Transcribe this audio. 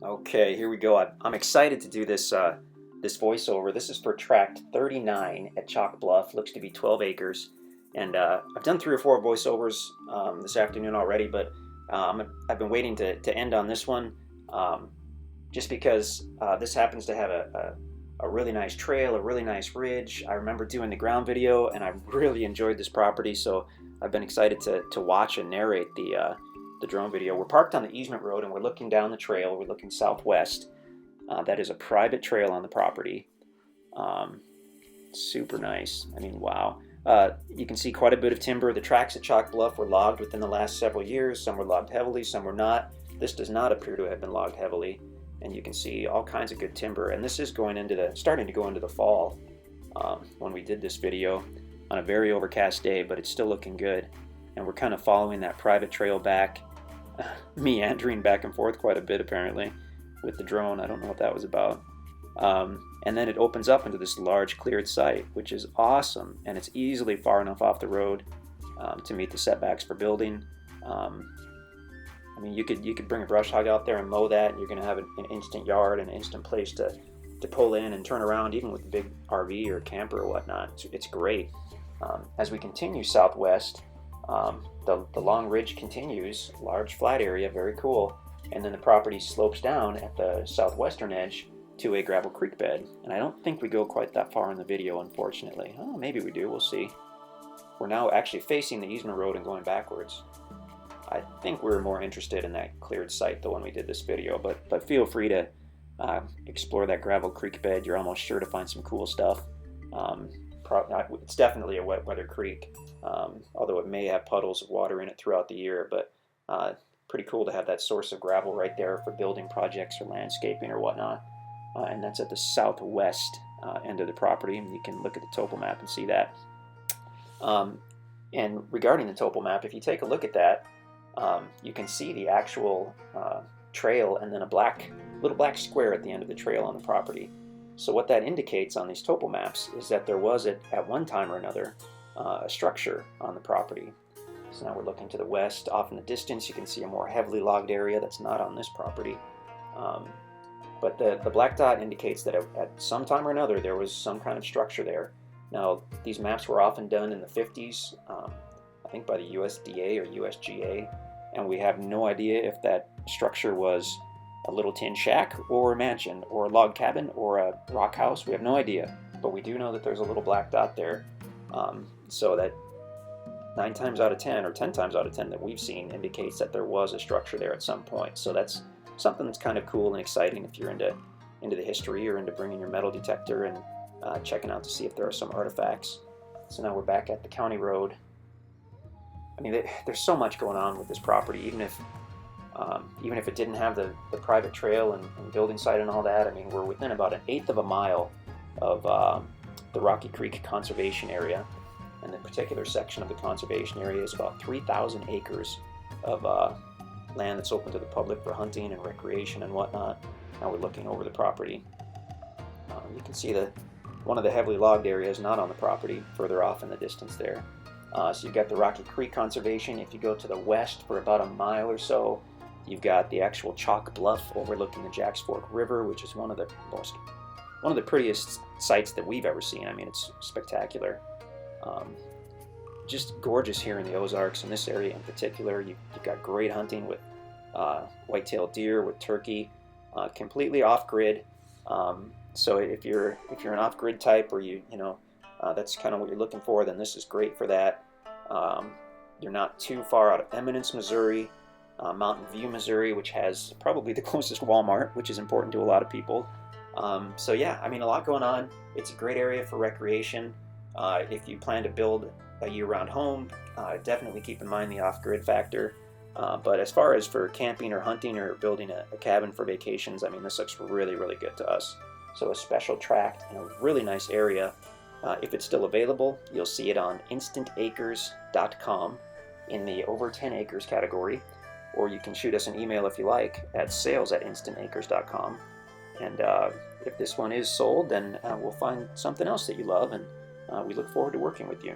Okay, here we go. I'm excited to do this voiceover. This is for tract 39 at Chalk Bluff. Looks to be 12 acres. And I've done 3 or 4 voiceovers this afternoon already, but I've been waiting to end on this one just because this happens to have a really nice trail, a really nice ridge. I remember doing the ground video, and I really enjoyed this property, so I've been excited to watch and narrate the drone video. We're parked on the easement road, and we're looking down the trail. We're looking southwest. That is a private trail on the property. Super nice. I mean, wow. You can see quite a bit of timber. The tracks at Chalk Bluff were logged within the last several years. Some were logged heavily, some were not. This does not appear to have been logged heavily, and you can see all kinds of good timber. And this is starting to go into the fall when we did this video on a very overcast day, but it's still looking good. And we're kind of following that private trail back, meandering back and forth quite a bit apparently with the drone. I don't know what that was about. And then it opens up into this large cleared site, which is awesome, and it's easily far enough off the road to meet the setbacks for building. I mean, you could bring a brush hog out there and mow that, and you're going to have an instant yard and an instant place to pull in and turn around, even with a big RV or camper or whatnot. It's great. As we continue southwest, the long ridge continues, large flat area, very cool, and then the property slopes down at the southwestern edge to a gravel creek bed. And I don't think we go quite that far in the video, unfortunately. Oh, maybe we do, we'll see. We're now actually facing the easement road and going backwards. I think we were more interested in that cleared site though when we did this video, but feel free to explore that gravel creek bed. You're almost sure to find some cool stuff. It's definitely a wet weather creek, although it may have puddles of water in it throughout the year, but pretty cool to have that source of gravel right there for building projects or landscaping or whatnot. And that's at the southwest end of the property, and you can look at the topo map and see that. And regarding the topo map, if you take a look at that, you can see the actual trail and then a little black square at the end of the trail on the property. So what that indicates on these topo maps is that there was at one time or another a structure on the property. So now we're looking to the west. Off in the distance you can see a more heavily logged area that's not on this property. But the black dot indicates that at some time or another there was some kind of structure there. Now, these maps were often done in the 50s, I think by the USDA or USGA, and we have no idea if that structure was a little tin shack or a mansion or a log cabin or a rock house. We have no idea, but we do know that there's a little black dot there. So that 9 times out of 10 or 10 times out of 10 that we've seen indicates that there was a structure there at some point. So that's something that's kind of cool and exciting if you're into the history or into bringing your metal detector and checking out to see if there are some artifacts. So now we're back at the county road. I mean, there's so much going on with this property, even if it didn't have the private trail and building site and all that. I mean, we're within about 1/8 of a mile of the Rocky Creek Conservation Area, and the particular section of the conservation area is about 3,000 acres of land that's open to the public for hunting and recreation and whatnot. Now we're looking over the property. You can see one of the heavily logged areas not on the property, further off in the distance there. So you've got the Rocky Creek Conservation. If you go to the west for about a mile or so, you've got the actual Chalk Bluff overlooking the Jacks Fork River, which is one of the prettiest sights that we've ever seen. I mean, it's spectacular. Just gorgeous here in the Ozarks, in this area in particular. You've got great hunting with white-tailed deer, with turkey, completely off-grid. So if you're an off-grid type, or that's kind of what you're looking for, then this is great for that. You're not too far out of Eminence, Missouri, Mountain View, Missouri, which has probably the closest Walmart, which is important to a lot of people. So yeah, I mean, a lot going on. It's a great area for recreation. If you plan to build a year-round home, definitely keep in mind the off-grid factor. But as far as for camping or hunting or building a cabin for vacations, I mean, this looks really, really good to us. So a special tract in a really nice area. If it's still available, you'll see it on InstantAcres.com in the over 10 acres category, or you can shoot us an email if you like at sales@InstantAcres.com. And if this one is sold, then we'll find something else that you love, and we look forward to working with you.